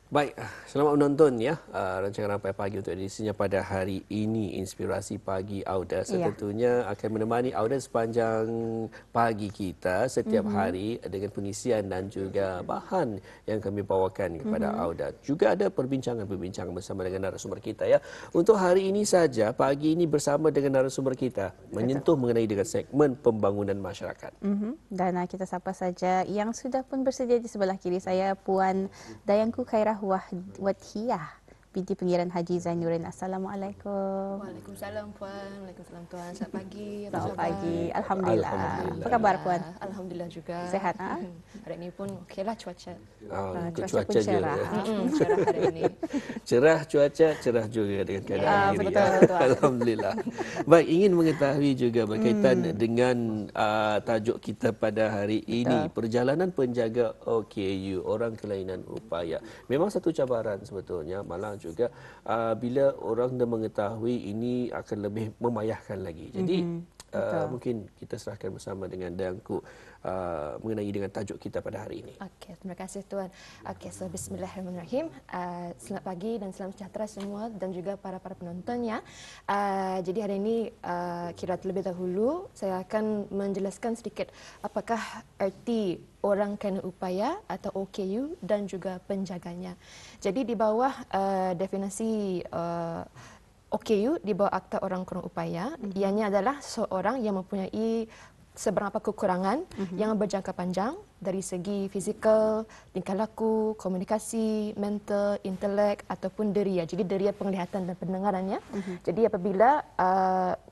Baik, selamat menonton ya rancangan Rampai Pagi untuk edisinya pada hari ini. Inspirasi Pagi Auda tentunya akan menemani Auda sepanjang pagi kita setiap hari dengan pengisian dan juga bahan yang kami bawakan kepada Auda. Juga ada perbincangan-perbincangan bersama dengan narasumber kita ya. Untuk hari ini saja, pagi ini bersama dengan narasumber kita menyentuh mengenai dengan segmen pembangunan masyarakat. Dan kita sapa saja yang sudah pun bersedia di sebelah kiri saya, Puan Dayangku Khairah Wadhiyah binti Pengiran Haji Zainuddin. Assalamualaikum. Waalaikumsalam Puan, Waalaikumsalam Tuan. Selamat pagi. Selamat pagi. Alhamdulillah. Apa khabar Puan? Alhamdulillah juga. Sehat? Hari ini pun okeylah cuaca. Cuaca pun cerah. Cerah hari ini. Cerah cuaca, cerah juga dengan keadaan diri. Betul. Alhamdulillah. Baik, ingin mengetahui juga berkaitan dengan tajuk kita pada hari ini, perjalanan penjaga OKU, orang kelainan upaya. Memang satu cabaran sebetulnya, malah juga bila orang dah mengetahui ini akan lebih memayahkan lagi. Jadi mungkin kita serahkan bersama dengan Dayangku mengenai dengan tajuk kita pada hari ini. Okey, terima kasih Tuan. Okey, so bismillahirrahmanirrahim. Selamat pagi dan salam sejahtera semua dan juga para penontonnya. Jadi hari ini kira terlebih dahulu saya akan menjelaskan sedikit apakah arti orang kelainan upaya atau OKU dan juga penjaganya. Jadi di bawah definisi OKU di bawah Akta Orang Kurang Upaya, ianya adalah seorang yang mempunyai seberapa kekurangan yang berjangka panjang dari segi fizikal, tingkah laku, komunikasi, mental, intelek ataupun deria. Jadi deria penglihatan dan pendengarannya. Jadi apabila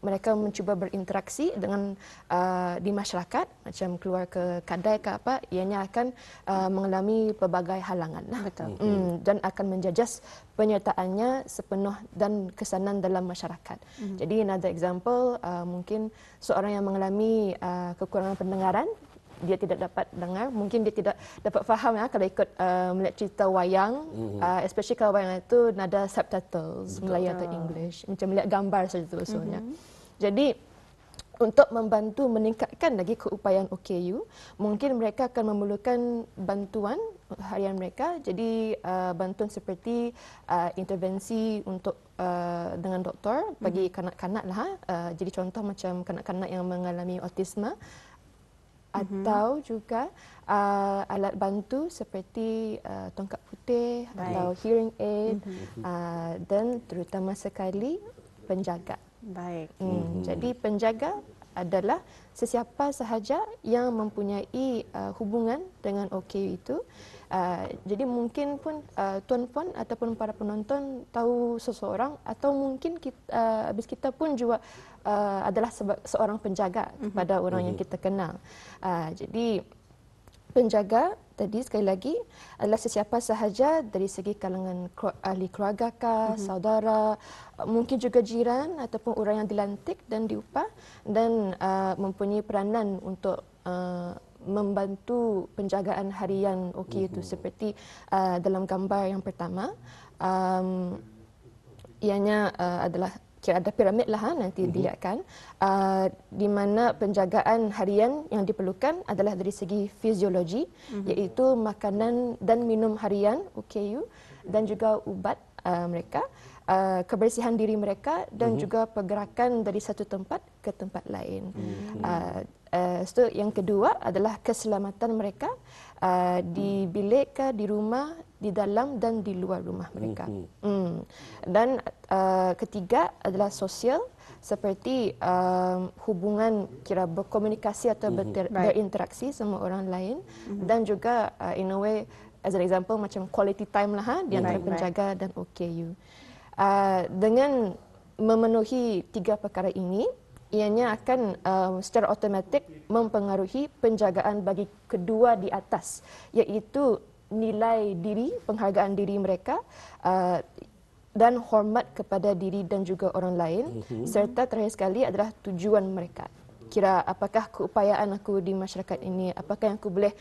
mereka mencuba berinteraksi dengan di masyarakat, macam keluar ke kedai ke apa, ianya akan mengalami pelbagai halangan lah. Betul. Dan akan menjajas penyertaannya sepenuh dan kesanan dalam masyarakat. Jadi another example, mungkin seorang yang mengalami kekurangan pendengaran, dia tidak dapat dengar, mungkin dia tidak dapat faham ya kalau ikut melihat cerita wayang, especially kalau wayang itu nada subtitles, Melayu atau English, macam melihat gambar saja usulnya. Jadi untuk membantu meningkatkan lagi keupayaan OKU, mungkin mereka akan memerlukan bantuan harian mereka. Jadi bantuan seperti intervensi untuk dengan doktor bagi kanak-kanak lah. Jadi contoh macam kanak-kanak yang mengalami autisme, atau juga alat bantu seperti tongkat putih atau hearing aid, dan terutama sekali penjaga. Baik. Jadi penjaga adalah sesiapa sahaja yang mempunyai hubungan dengan OKU itu. Jadi mungkin pun Tuan Puan ataupun para penonton tahu seseorang, atau mungkin kita pun juga adalah seorang penjaga kepada orang yang kita kenal. Jadi penjaga tadi sekali lagi adalah sesiapa sahaja dari segi kalangan ahli keluarga kah, saudara, mungkin juga jiran ataupun orang yang dilantik dan diupah dan mempunyai peranan untuk membantu penjagaan harian OKU itu seperti dalam gambar yang pertama, ianya adalah kira ada piramid lah nanti dilihatkan, di mana penjagaan harian yang diperlukan adalah dari segi fiziologi, iaitu makanan dan minum harian OKU dan juga ubat mereka, kebersihan diri mereka dan juga pergerakan dari satu tempat ke tempat lain. So yang kedua adalah keselamatan mereka di bilik ke, di rumah, di dalam dan di luar rumah mereka. Dan ketiga adalah sosial, seperti hubungan kira berkomunikasi atau berinteraksi sama orang lain, dan juga in a way as an example macam quality time lah di antara penjaga dan OKU. Dengan memenuhi tiga perkara ini, ianya akan secara automatik mempengaruhi penjagaan bagi kedua di atas, iaitu nilai diri, penghargaan diri mereka, dan hormat kepada diri dan juga orang lain, serta terakhir sekali adalah tujuan mereka. Kira apakah keupayaan aku di masyarakat ini, apakah yang aku boleh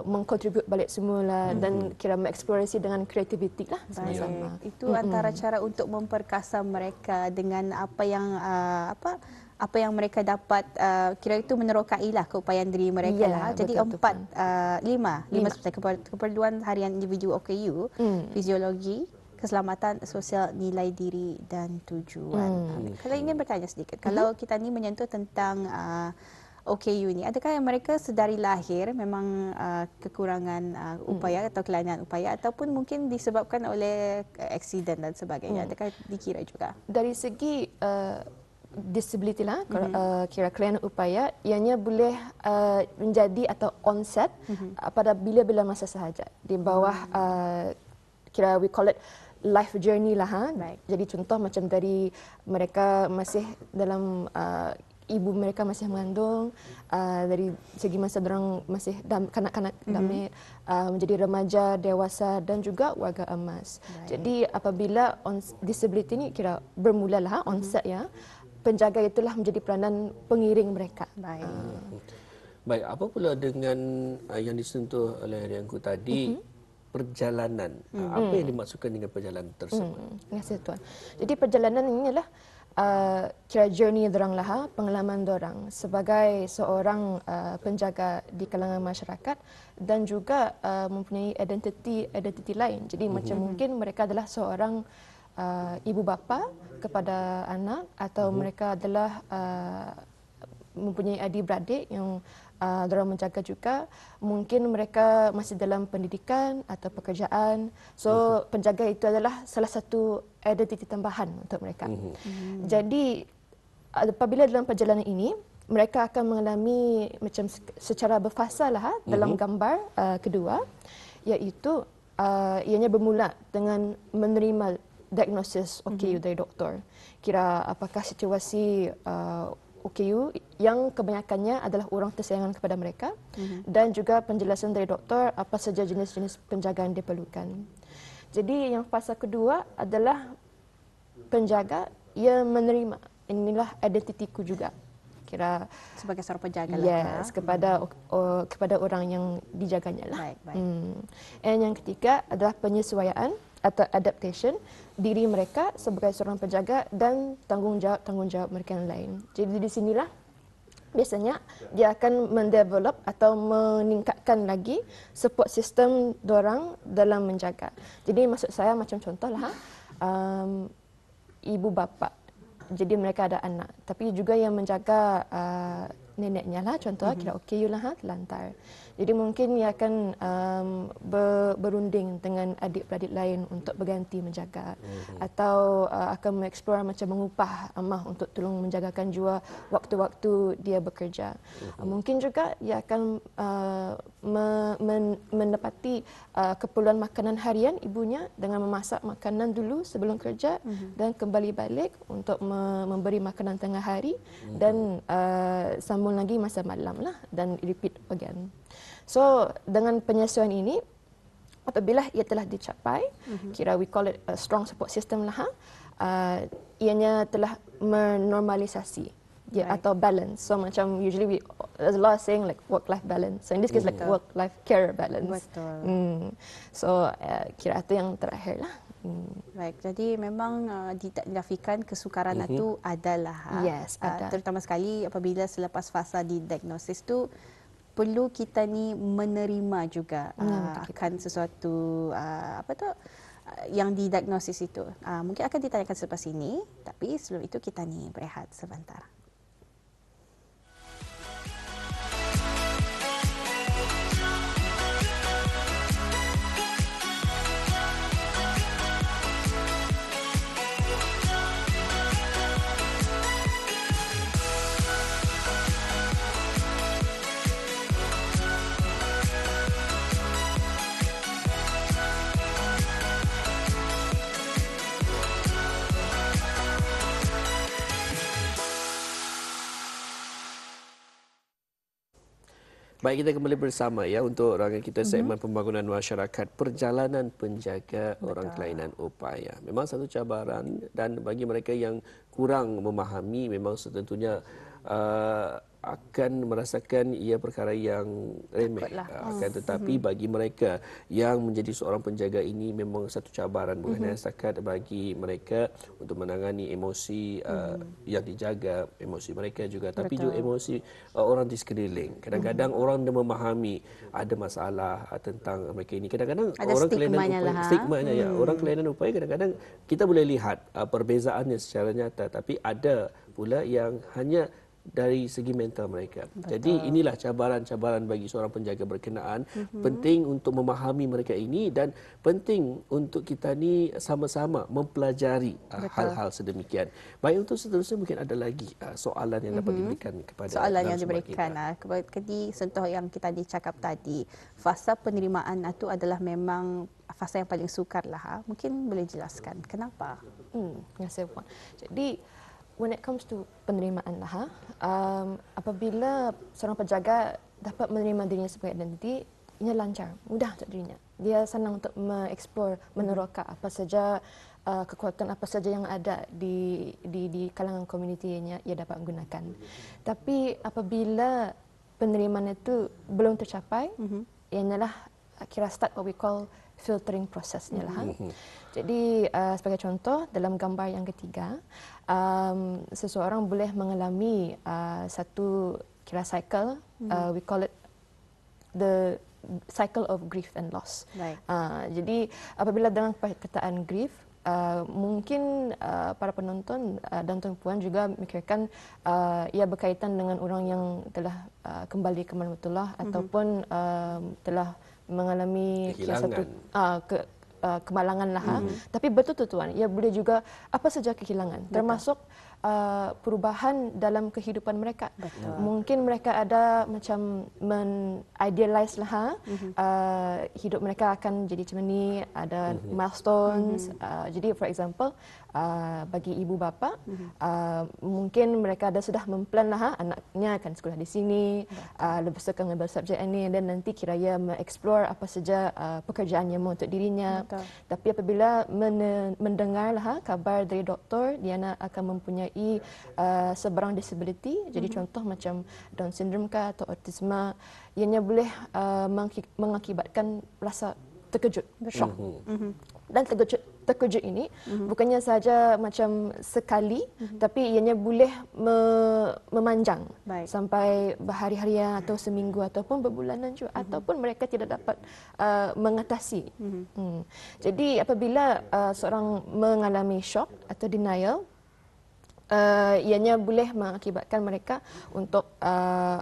mengkontribut balik semula, dan kira mengeksplorasi dengan kreativiti lah sama-sama. Itu antara cara untuk memperkasa mereka dengan apa yang apa yang mereka dapat kira itu menerokailah keupayaan diri mereka Ya, lah. Jadi betul, lima keperluan harian individu OKU, fisiologi, keselamatan sosial, nilai diri dan tujuan. Kalau ingin bertanya sedikit, kalau kita ni menyentuh tentang OKU ni, adakah mereka sedari lahir memang kekurangan upaya atau kelainan upaya, ataupun mungkin disebabkan oleh aksiden dan sebagainya? Adakah dikira juga? Dari segi disability lah, kira kelainan upaya, ianya boleh menjadi atau onset pada bila-bila masa sahaja di bawah kira we call it life journey lah. Jadi contoh macam dari mereka masih dalam ibu mereka masih mengandung, dari segi masa dorang masih kanak-kanak damit, menjadi remaja, dewasa dan juga warga emas. Jadi apabila disability ni kira bermula lah onset ya, penjaga itulah menjadi peranan pengiring mereka. Baik, apa pula dengan yang disentuh oleh Rianku tadi, perjalanan? Apa yang dimaksudkan dengan perjalanan tersebut? Terima kasih Tuan. Jadi perjalanan ini adalah kira journey dorang lah, pengalaman dorang sebagai seorang penjaga di kalangan masyarakat dan juga mempunyai identiti lain. Jadi macam mungkin mereka adalah seorang ibu bapa kepada anak, atau mereka adalah mempunyai adik-beradik yang dorang menjaga juga. Mungkin mereka masih dalam pendidikan atau pekerjaan. So penjaga itu adalah salah satu identiti tambahan untuk mereka. Jadi apabila dalam perjalanan ini mereka akan mengalami macam secara berfasa lah dalam gambar kedua, iaitu ianya bermula dengan menerima diagnosis OKU dari doktor. Kira apakah situasi OKU yang kebanyakannya adalah orang tersayangan kepada mereka, dan juga penjelasan dari doktor apa saja jenis-jenis penjagaan diperlukan. Jadi yang fasa kedua adalah penjaga yang menerima, inilah identitiku juga. Kira sebagai seorang penjaga yes, kepada orang yang dijaganya lah. Baik. Dan yang ketiga adalah penyesuaian atau adaptation diri mereka sebagai seorang penjaga dan tanggungjawab mereka yang lain. Jadi di sinilah biasanya dia akan mendevelop atau meningkatkan lagi support system dorang dalam menjaga. Jadi maksud saya macam contohlah ibu bapa. Jadi mereka ada anak, tapi juga yang menjaga neneknya lah, contoh kira OKU lah, telantar. Jadi mungkin ia akan berunding dengan adik-beradik lain untuk berganti menjaga, atau akan mengeksplor macam mengupah amah untuk tolong menjagakan jua waktu-waktu dia bekerja. Mungkin juga ia akan menepati keperluan makanan harian ibunya dengan memasak makanan dulu sebelum kerja dan kembali balik untuk memberi makanan tengah hari dan sambung lagi masa malam lah dan repeat again. So dengan penyesuaian ini, apabila ia telah dicapai, kira we call it a strong support system lah, ianya telah menormalisasi atau balance. So macam usually there's a lot of saying like work-life balance. So in this case like work-life care balance. Betul. So kira itu yang terakhir lah. Baik, jadi memang tidak dinafikan kesukaran itu adalah. Yes, ada. Terutama sekali apabila selepas fasa di diagnosis tu perlu kita ni menerima juga akan sesuatu yang didiagnosis itu. Mungkin akan ditanyakan selepas ini, tapi sebelum itu kita ni berehat sebentar. Baik, kita kembali bersama ya untuk rancangan kita segmen pembangunan masyarakat, perjalanan penjaga orang kelainan upaya. Memang satu cabaran, dan bagi mereka yang kurang memahami memang setentunya akan merasakan ia perkara yang remeh. Akan tetapi bagi mereka yang menjadi seorang penjaga ini memang satu cabaran, bukan hanya setakat bagi mereka untuk menangani emosi yang dijaga, emosi mereka juga, tapi juga emosi orang di sekeliling. Kadang-kadang orang dah memahami ada masalah tentang mereka ini. Kadang-kadang ada orang kelainan stigmanya upaya, stigmanya ya, orang kelainan upaya kadang-kadang kita boleh lihat perbezaannya secara nyata, tapi ada pula yang hanya dari segi mental mereka. Jadi inilah cabaran-cabaran bagi seorang penjaga berkenaan. Penting untuk memahami mereka ini dan penting untuk kita ni sama-sama mempelajari hal-hal sedemikian. Baik, untuk seterusnya mungkin ada lagi soalan yang dapat diberikan kepada soalan yang narasumber diberikan kita. Jadi contoh yang kita dicakap tadi, fasa penerimaan itu adalah memang fasa yang paling sukar lah. Mungkin boleh jelaskan kenapa? Terima kasih Puan. Jadi when it comes to penerimaan lah, apabila seorang penjaga dapat menerima dirinya sebagai identiti, ini lancar, mudah untuk dirinya. Dia senang untuk mengeksplor, meneroka apa saja kekuatan apa saja yang ada di kalangan komunitinya ia dapat menggunakan. Tapi apabila penerimaan itu belum tercapai, ialah kira start what we call filtering prosesnya lah. Jadi sebagai contoh dalam gambar yang ketiga, seseorang boleh mengalami satu kira cycle, we call it the cycle of grief and loss. Jadi apabila dengan perkataan grief, mungkin para penonton dan tuan-puan juga memikirkan ia berkaitan dengan orang yang telah kembali ke Malamatullah ataupun telah mengalami satu kemalangan lah. Tapi betul tuan, ia boleh juga apa saja kehilangan, termasuk perubahan dalam kehidupan mereka. Mungkin mereka ada macam men-idealize lah, hidup mereka akan jadi macam ni, ada milestones. Jadi for example, bagi ibu bapa, mungkin mereka ada sudah memplan lah, anaknya akan sekolah di sini, lepas tu akan mengambil subjek ini, dan nanti kiranya mengeksplor apa saja pekerjaannya untuk dirinya. Tapi apabila mendengar lah kabar dari doktor, dia akan mempunyai sebarang disability, jadi contoh macam Down syndrome kah atau autisma, ianya boleh mengakibatkan rasa terkejut, shock. Dan terkejut ini bukannya saja macam sekali, tapi ianya boleh memanjang sampai berhari-harian atau seminggu ataupun berbulanan juga, ataupun mereka tidak dapat mengatasi. Jadi apabila seorang mengalami shock atau denial, ianya boleh mengakibatkan mereka untuk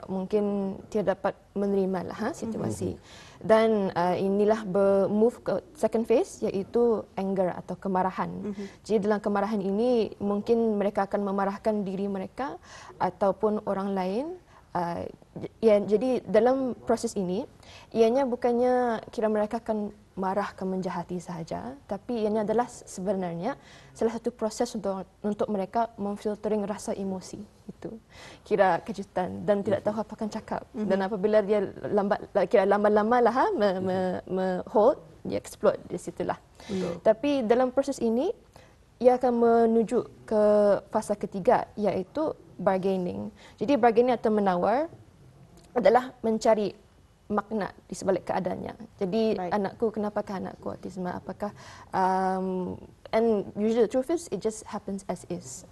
mungkin tidak dapat menerima lah situasi. Dan inilah move ke second phase, iaitu anger atau kemarahan. Jadi dalam kemarahan ini mungkin mereka akan memarahkan diri mereka ataupun orang lain. Jadi dalam proses ini, ianya bukannya kira mereka akan marah ke menjahati sahaja, tapi ianya adalah sebenarnya salah satu proses untuk mereka memfiltering rasa emosi itu. Kira kejutan dan tidak tahu apa akan cakap. Dan apabila dia lama-lama lah hold, dia explode di situlah. Tapi dalam proses ini, ia akan menuju ke fasa ketiga, iaitu bargaining. Jadi bargaining atau menawar adalah mencari makna di sebalik keadaannya. Jadi anakku, kenapakah anakku autisme? Apakah and usually the truth is it just happens as is.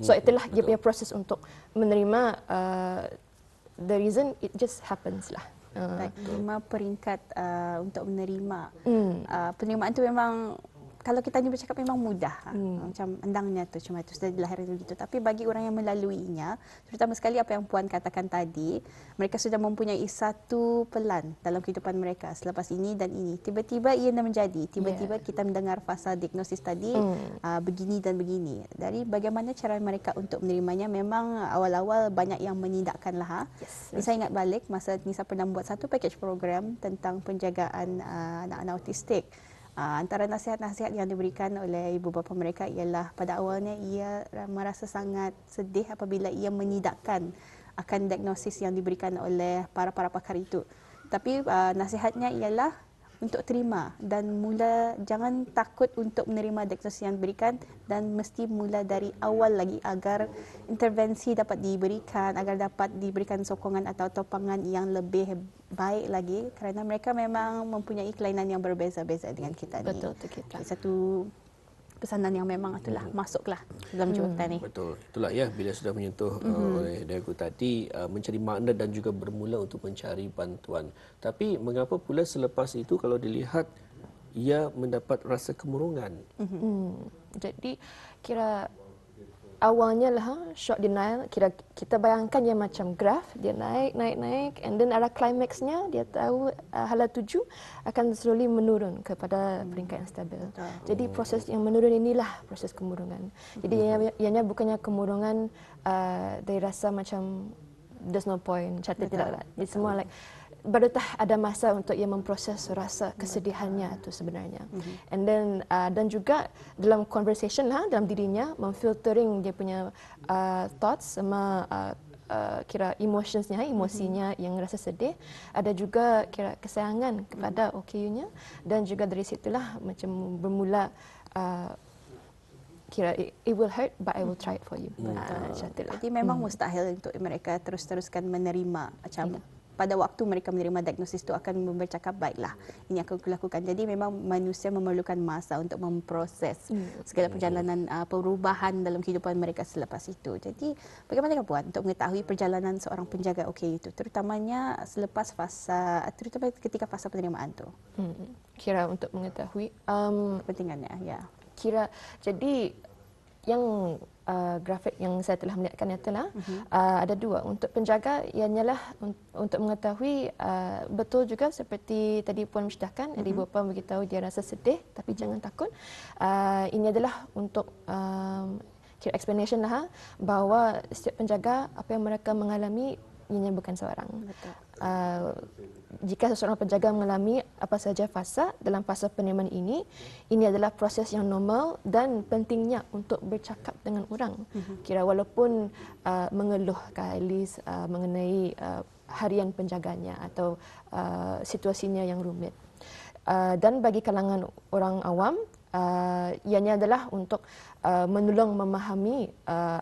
So itulah dia punya proses untuk menerima the reason it just happens lah. 5 peringkat untuk menerima. Penerimaan itu memang kalau kita ni bercakap memang mudah, macam endangnya tu cuma itu sudah dilahirkan begitu. Tapi bagi orang yang melaluinya, terutama sekali apa yang Puan katakan tadi, mereka sudah mempunyai satu pelan dalam kehidupan mereka selepas ini dan ini. Tiba-tiba ia dah menjadi, tiba-tiba kita mendengar fasa diagnosis tadi begini dan begini. Dari bagaimana cara mereka untuk menerimanya, memang awal-awal banyak yang menidakkan lah. Saya ingat balik masa Nisa pernah buat satu package program tentang penjagaan anak-anak autistik. Antara nasihat-nasihat yang diberikan oleh ibu bapa mereka ialah pada awalnya ia merasa sangat sedih apabila ia menidakkan akan diagnosis yang diberikan oleh para pakar itu. Tapi nasihatnya ialah untuk terima dan jangan takut untuk menerima diagnosis yang diberikan dan mesti mula dari awal lagi agar intervensi dapat diberikan, agar dapat diberikan sokongan atau topangan yang lebih baik lagi kerana mereka memang mempunyai kelainan yang berbeza-beza dengan kita ni. Betul tu kita. Satu pesanan yang memang itulah masuklah dalam jawatan ni. Betul. Itulah ya, bila sudah menyentuh oleh Dagu tadi, mencari makna dan juga bermula untuk mencari bantuan. Tapi mengapa pula selepas itu kalau dilihat ia mendapat rasa kemurungan? Jadi kira awalnya lah shock denial, kira kita bayangkan dia macam graf, dia naik and then arah climaxnya dia tahu hala tuju akan slowly menurun kepada peringkat yang stabil. Jadi proses yang menurun inilah proses kemurungan. Jadi ianya bukannya kemurungan dari rasa macam there's no point, catat tidak lah. Jadi semua like baru ada masa untuk ia memproses rasa kesedihannya itu sebenarnya. And then dan juga dalam conversation lah dalam dirinya memfiltering dia punya thoughts sama kira emosinya yang rasa sedih, ada juga kira kesayangan kepada OKU-nya dan juga dari situlah macam bermula kira it will hurt but I will try it for you. Jadi memang mustahil untuk mereka terus-teruskan menerima macam pada waktu mereka menerima diagnosis itu akan bercakap baiklah ini akan kulakukan. Jadi memang manusia memerlukan masa untuk memproses segala perjalanan perubahan dalam kehidupan mereka selepas itu. Jadi bagaimana Puan untuk mengetahui perjalanan seorang penjaga OKU itu terutamanya selepas terutama ketika fasa penerimaan tu? Kira untuk mengetahui kepentingannya ya. Kira jadi yang grafik yang saya telah melihatkan itulah ada dua untuk penjaga ialah untuk mengetahui betul juga seperti tadi Puan menceritakan Ibu Puan beritahu dia rasa sedih tapi jangan takut, ini adalah untuk kira explanation lah bahawa setiap penjaga apa yang mereka mengalami ianya bukan seorang. Jika seseorang penjaga mengalami apa saja fasa dalam fasa penerimaan ini adalah proses yang normal dan pentingnya untuk bercakap dengan orang. Kira walaupun mengeluh ke Alice mengenai harian penjaganya atau situasinya yang rumit. Dan bagi kalangan orang awam, ianya adalah untuk menolong memahami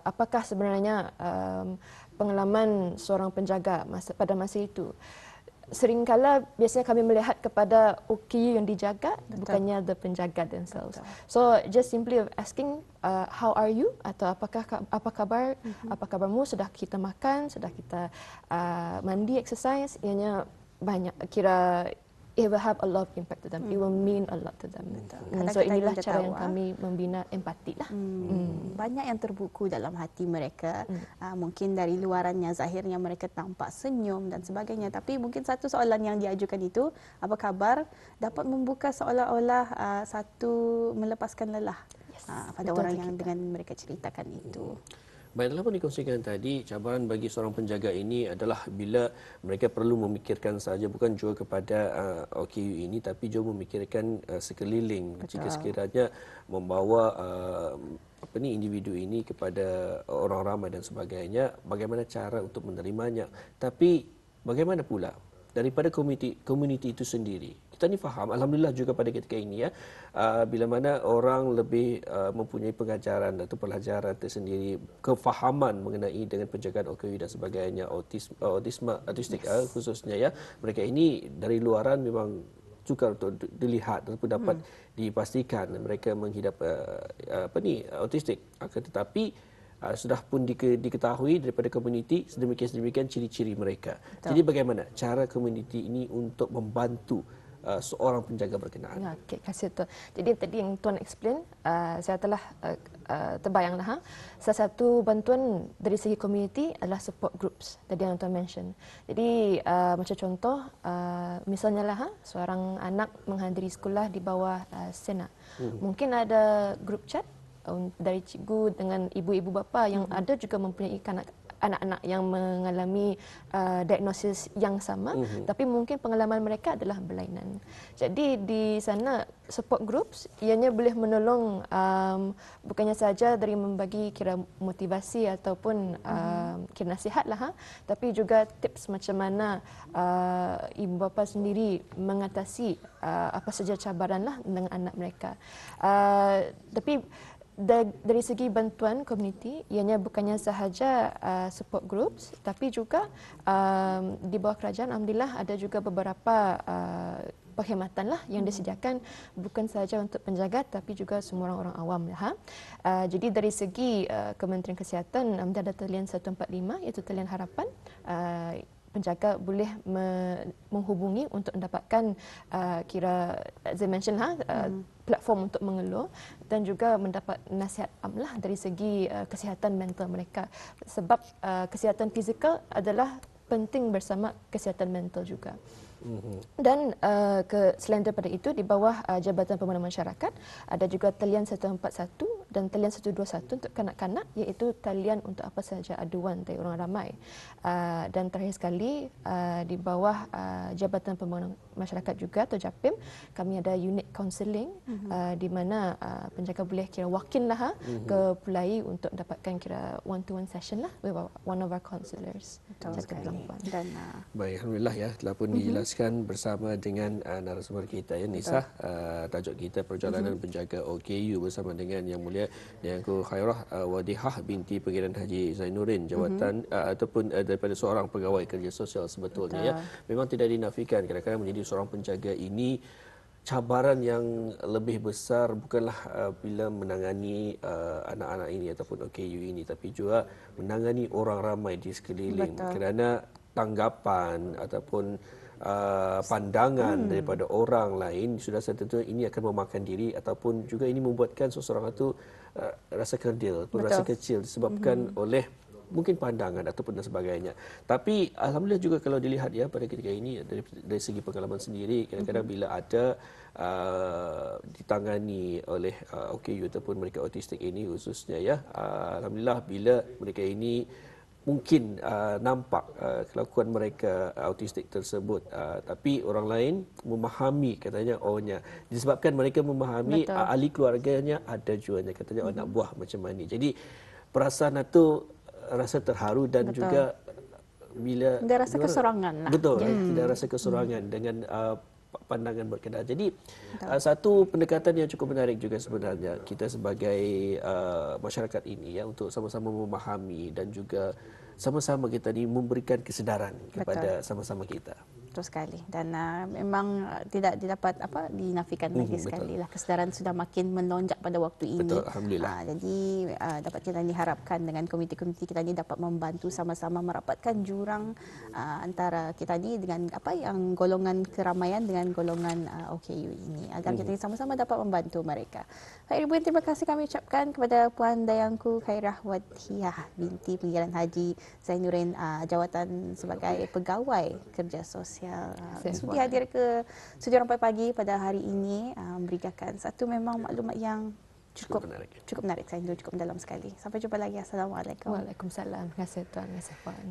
apakah sebenarnya pengalaman seorang penjaga pada masa itu. Seringkala biasanya kami melihat kepada OKU yang dijaga, bukannya the penjaga themselves. So just simply asking how are you atau apa kabar, apa kabarmu, sudah kita makan, sudah kita mandi, exercise, ianya banyak kira it will have a lot of impact to them. It will mean a lot to them. So inilah cara yang kami membina empati lah. Banyak yang terbuku dalam hati mereka. Mungkin dari luarannya, zahirnya mereka tampak senyum dan sebagainya. Tapi mungkin satu soalan yang diajukan itu, apa kabar, dapat membuka seolah-olah satu melepaskan lelah pada orang yang dengan mereka ceritakan itu. Baiklah, pun dikongsikan tadi, cabaran bagi seorang penjaga ini adalah bila mereka perlu memikirkan saja bukan juga kepada OKU ini, tapi juga memikirkan sekeliling. Jika sekiranya membawa individu ini kepada orang ramai dan sebagainya, bagaimana cara untuk menerimanya. Tapi bagaimana pula daripada komuniti itu sendiri? Kita ni faham, alhamdulillah juga pada ketika ini ya, bila mana orang lebih mempunyai pengajaran atau pelajaran tersendiri, kefahaman mengenai dengan penjagaan OKU dan sebagainya, autistik khususnya ya, mereka ini dari luaran memang sukar untuk dilihat ataupun dapat dipastikan mereka menghidap autistik. Tetapi sudah pun diketahui daripada komuniti sedemikian ciri-ciri mereka. Jadi bagaimana cara komuniti ini untuk membantu seorang penjaga berkenaan? Okey, kasih tu. Jadi tadi yang Tuan explain, saya telah terbayanglah. Salah satu bantuan dari segi komuniti adalah support groups. Tadi yang Tuan mention. Jadi macam contoh, misalnya lah seorang anak menghadiri sekolah di bawah SENA. Mungkin ada group chat dari cikgu dengan ibu-ibu bapa yang ada juga mempunyai anak-anak yang mengalami diagnosis yang sama, tapi mungkin pengalaman mereka adalah berlainan. Jadi di sana support groups ianya boleh menolong bukannya saja dari membagi kira motivasi ataupun kira nasihat lah, tapi juga tips macam mana ibu bapa sendiri mengatasi apa saja cabaran lah dengan anak mereka. Tapi dari segi bantuan komuniti, ianya bukannya sahaja support groups, tapi juga di bawah kerajaan, alhamdulillah ada juga beberapa perkhidmatan lah yang disediakan bukan sahaja untuk penjaga tapi juga semua orang-orang awam lah. Jadi dari segi Kementerian Kesihatan, ada talian 145 iaitu talian harapan. Penjaga boleh menghubungi untuk mendapatkan kira as I mentioned platform untuk mengeluh dan juga mendapat nasihat amlah dari segi kesihatan mental mereka, sebab kesihatan fizikal adalah penting bersama kesihatan mental juga. Dan selain daripada itu, di bawah Jabatan Pembangunan Masyarakat ada juga talian 141 dan talian 121 untuk kanak-kanak, iaitu talian untuk apa sahaja aduan dari orang ramai. Dan terakhir sekali, di bawah Jabatan Pembangunan Masyarakat juga atau JAPIM, kami ada unit counselling di mana penjaga boleh kira walk-in lah ke Pulai untuk dapatkan kira one-to-one session lah with one of our counsellors. Dan baik, alhamdulillah ya, telah pun dijelaskan bersama dengan narasumber kita ya, Nisa. Tajuk kita perjalanan penjaga OKU bersama dengan Yang Mulia Yang Khairah Wadihah binti Pengiran Haji Zainuddin, jawatan ataupun daripada seorang pegawai kerja sosial sebetulnya ya. Memang tidak dinafikan kadang-kadang menjadi seorang penjaga ini cabaran yang lebih besar bukanlah bila menangani anak-anak ini ataupun OKU ini, tapi juga menangani orang ramai di sekeliling. Kerana tanggapan ataupun pandangan daripada orang lain sudah tentu ini akan memakan diri ataupun juga ini membuatkan seseorang itu rasa kerdil, rasa kecil disebabkan oleh mungkin pandangan ataupun dan sebagainya. Tapi alhamdulillah juga kalau dilihat ya pada ketika ini dari segi pengalaman sendiri, kadang-kadang bila ada ditangani oleh OKU ataupun mereka autistik ini khususnya ya, alhamdulillah bila mereka ini mungkin nampak kelakuan mereka autistik tersebut, tapi orang lain memahami, katanya ohnya disebabkan mereka memahami ahli keluarganya ada juanya, katanya anak buah macam mana. Jadi perasaan itu rasa terharu dan juga bila tidak rasa kesorangan lah. Betul, tidak rasa kesorangan dengan pandangan berkenaan. Jadi satu pendekatan yang cukup menarik juga sebenarnya kita sebagai masyarakat ini ya, untuk sama-sama memahami dan juga sama-sama kita ni memberikan kesedaran kepada sama-sama kita. Betul sekali. Dan memang tidak didapat dinafikan lagi sekali lah. Kesedaran sudah makin melonjak pada waktu ini. Betul, alhamdulillah. Jadi dapat kita diharapkan dengan komiti-komiti kita ni dapat membantu sama-sama merapatkan jurang antara kita ni dengan yang golongan keramaian dengan golongan OKU ini, agar kita sama-sama dapat membantu mereka. Baik, ribuan terima kasih kami ucapkan kepada Puan Dayangku Khairah Wadihah binti Pengiran Haji Zainuddin, jawatan sebagai pegawai kerja sosial, sudi hadir ke Studio Rampai Pagi pada hari ini, memberikan satu memang maklumat yang cukup menarik, saya cukup mendalam sekali. Sampai jumpa lagi. Assalamualaikum. Waalaikumsalam. Terima kasih Tuan. Terima kasih Puan.